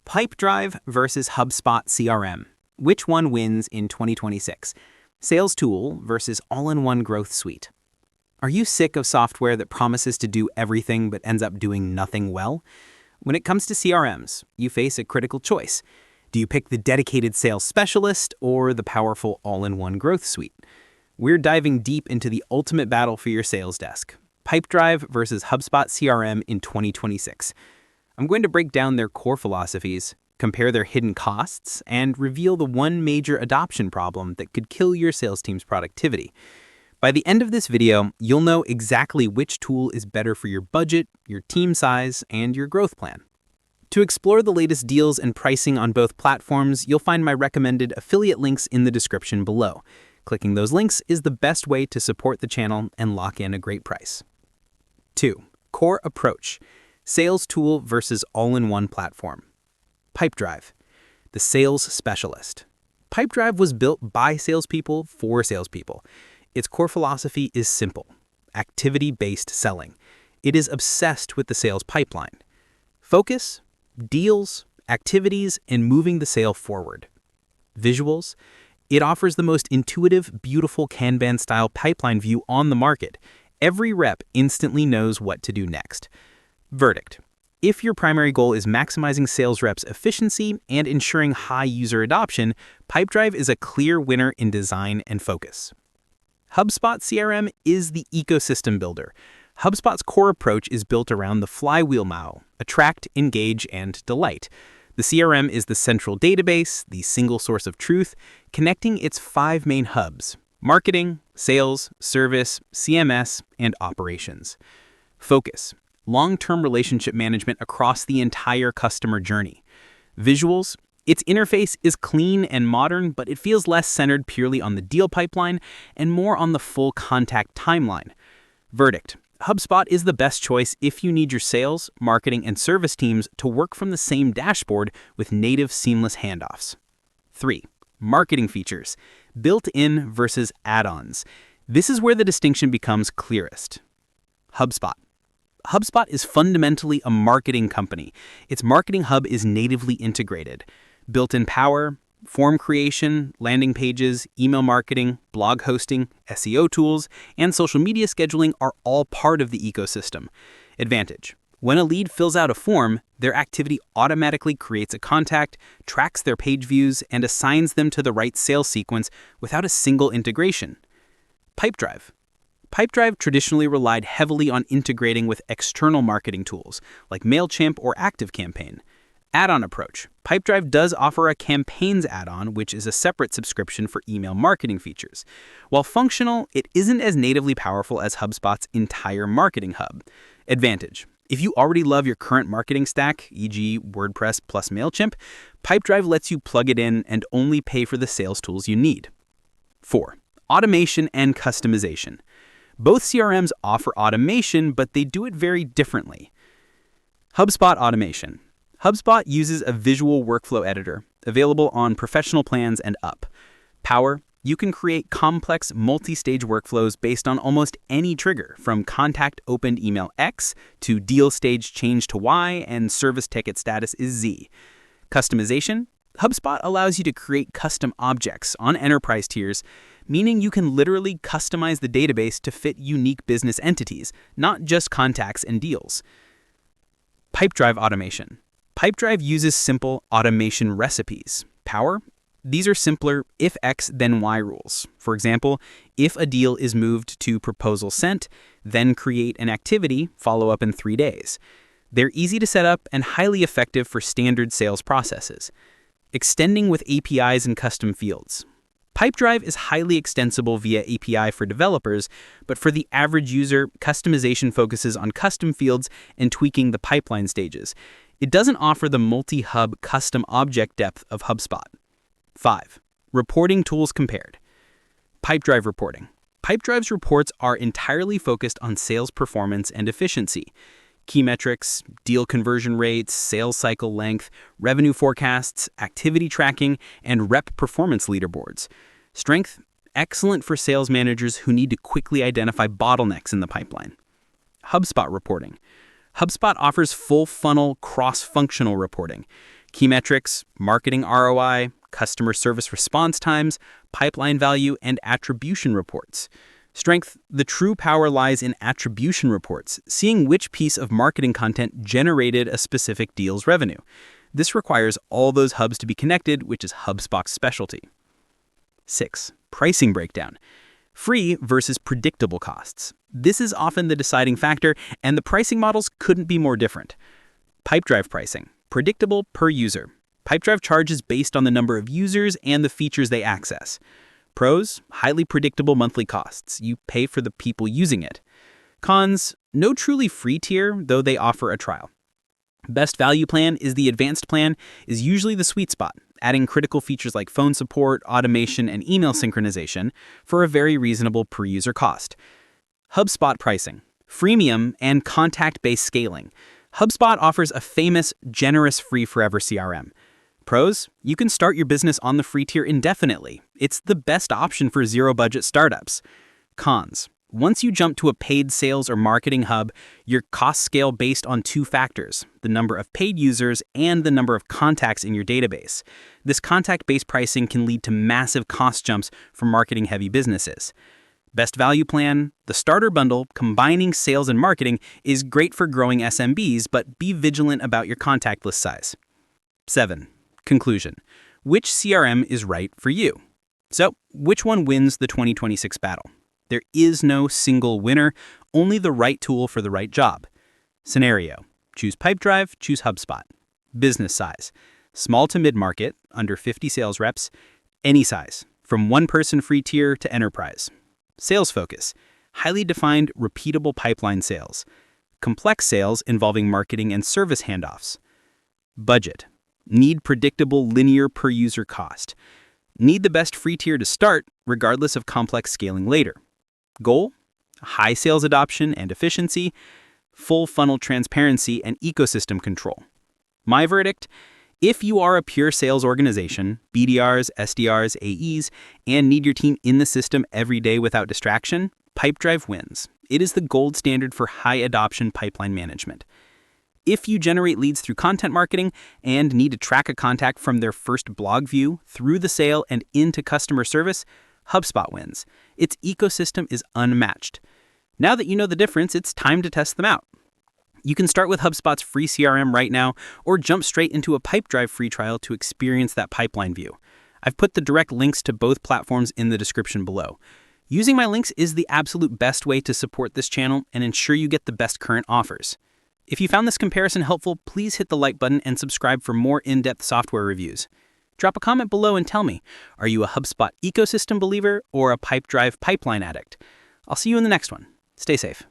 Pipedrive versus HubSpot CRM. Which one wins in 2026? Sales tool versus all-in-one growth suite. Are you sick of software that promises to do everything but ends up doing nothing well? When it comes to CRMs, you face a critical choice. Do you pick the dedicated sales specialist or the powerful all-in-one growth suite? We're diving deep into the ultimate battle for your sales desk. Pipedrive versus HubSpot CRM in 2026. I'm going to break down their core philosophies, compare their hidden costs, and reveal the one major adoption problem that could kill your sales team's productivity. By the end of this video, you'll know exactly which tool is better for your budget, your team size, and your growth plan. To explore the latest deals and pricing on both platforms, you'll find my recommended affiliate links in the description below. Clicking those links is the best way to support the channel and lock in a great price. 2. Core approach. Sales tool versus all-in-one platform. Pipedrive, the sales specialist. Pipedrive was built by salespeople for salespeople. Its core philosophy is simple: activity-based selling. It is obsessed with the sales pipeline. Focus, deals, activities, and moving the sale forward. Visuals. It offers the most intuitive, beautiful Kanban-style pipeline view on the market. Every rep instantly knows what to do next. Verdict: if your primary goal is maximizing sales reps' efficiency and ensuring high user adoption, Pipedrive is a clear winner in design and focus. HubSpot CRM is the ecosystem builder. HubSpot's core approach is built around the flywheel model: attract, engage, and delight. The CRM is the central database, the single source of truth, connecting its 5 main hubs: marketing, sales, service, CMS, and operations. Focus: long-term relationship management across the entire customer journey. Visuals: its interface is clean and modern, but it feels less centered purely on the deal pipeline and more on the full contact timeline. Verdict: HubSpot is the best choice if you need your sales, marketing, and service teams to work from the same dashboard with native seamless handoffs. 3. Marketing features. Built-in versus add-ons. This is where the distinction becomes clearest. HubSpot. HubSpot is fundamentally a marketing company. Its marketing hub is natively integrated. Built-in power, form creation, landing pages, email marketing, blog hosting, SEO tools, and social media scheduling are all part of the ecosystem. Advantage: when a lead fills out a form, their activity automatically creates a contact, tracks their page views, and assigns them to the right sales sequence without a single integration. Pipedrive. Pipedrive traditionally relied heavily on integrating with external marketing tools like MailChimp or ActiveCampaign. Add-on approach. Pipedrive does offer a campaigns add-on, which is a separate subscription for email marketing features. While functional, it isn't as natively powerful as HubSpot's entire marketing hub. Advantage: if you already love your current marketing stack, e.g. WordPress plus MailChimp, Pipedrive lets you plug it in and only pay for the sales tools you need. 4. Automation and customization. Both CRMs offer automation, but they do it very differently. HubSpot automation. HubSpot uses a visual workflow editor, available on professional plans and up. Power: you can create complex multi-stage workflows based on almost any trigger, from contact opened email X to deal stage change to Y and service ticket status is Z. Customization: HubSpot allows you to create custom objects on enterprise tiers, meaning you can literally customize the database to fit unique business entities, not just contacts and deals. Pipedrive automation. Pipedrive uses simple automation recipes. Power: these are simpler if X then Y rules. For example, if a deal is moved to proposal sent, then create an activity, follow up in 3 days. They're easy to set up and highly effective for standard sales processes. Extending with APIs and custom fields. Pipedrive is highly extensible via API for developers, but for the average user, customization focuses on custom fields and tweaking the pipeline stages. It doesn't offer the multi-hub custom object depth of HubSpot. 5. Reporting tools compared. Pipedrive reporting. Pipedrive's reports are entirely focused on sales performance and efficiency. Key metrics, deal conversion rates, sales cycle length, revenue forecasts, activity tracking, and rep performance leaderboards. Strength: excellent for sales managers who need to quickly identify bottlenecks in the pipeline. HubSpot reporting. HubSpot offers full funnel cross-functional reporting. Key metrics, marketing ROI, customer service response times, pipeline value, and attribution reports. Strength: the true power lies in attribution reports, seeing which piece of marketing content generated a specific deal's revenue. This requires all those hubs to be connected, which is HubSpot's specialty. 6. Pricing breakdown. Free versus predictable costs. This is often the deciding factor, and the pricing models couldn't be more different. Pipedrive pricing. Predictable per user. Pipedrive charges based on the number of users and the features they access. Pros: highly predictable monthly costs. You pay for the people using it. Cons: no truly free tier, though they offer a trial. Best value plan is the advanced plan, is usually the sweet spot, adding critical features like phone support, automation, and email synchronization for a very reasonable per-user cost. HubSpot pricing. Freemium and contact-based scaling. HubSpot offers a famous, generous free forever CRM. Pros: you can start your business on the free tier indefinitely. It's the best option for zero-budget startups. Cons: once you jump to a paid sales or marketing hub, your costs scale based on two factors: the number of paid users and the number of contacts in your database. This contact-based pricing can lead to massive cost jumps for marketing-heavy businesses. Best value plan: the starter bundle, combining sales and marketing, is great for growing SMBs, but be vigilant about your contact list size. 7. Conclusion. Which CRM is right for you? So, which one wins the 2026 battle? There is no single winner, only the right tool for the right job. Scenario: choose Pipedrive, choose HubSpot. Business size: small to mid-market, under 50 sales reps. Any size, from one-person free tier to enterprise. Sales focus: highly defined, repeatable pipeline sales. Complex sales involving marketing and service handoffs. Budget: need predictable linear per-user cost. Need the best free tier to start, regardless of complex scaling later. Goal: high sales adoption and efficiency, full funnel transparency, and ecosystem control. My verdict: if you are a pure sales organization, BDRs, SDRs, AEs, and need your team in the system every day without distraction, Pipedrive wins. It is the gold standard for high adoption pipeline management. If you generate leads through content marketing and need to track a contact from their first blog view through the sale and into customer service, HubSpot wins. Its ecosystem is unmatched. Now that you know the difference, it's time to test them out. You can start with HubSpot's free CRM right now, or jump straight into a Pipedrive free trial to experience that pipeline view. I've put the direct links to both platforms in the description below. Using my links is the absolute best way to support this channel and ensure you get the best current offers. If you found this comparison helpful, please hit the like button and subscribe for more in-depth software reviews. Drop a comment below and tell me, are you a HubSpot ecosystem believer or a Pipedrive pipeline addict? I'll see you in the next one. Stay safe.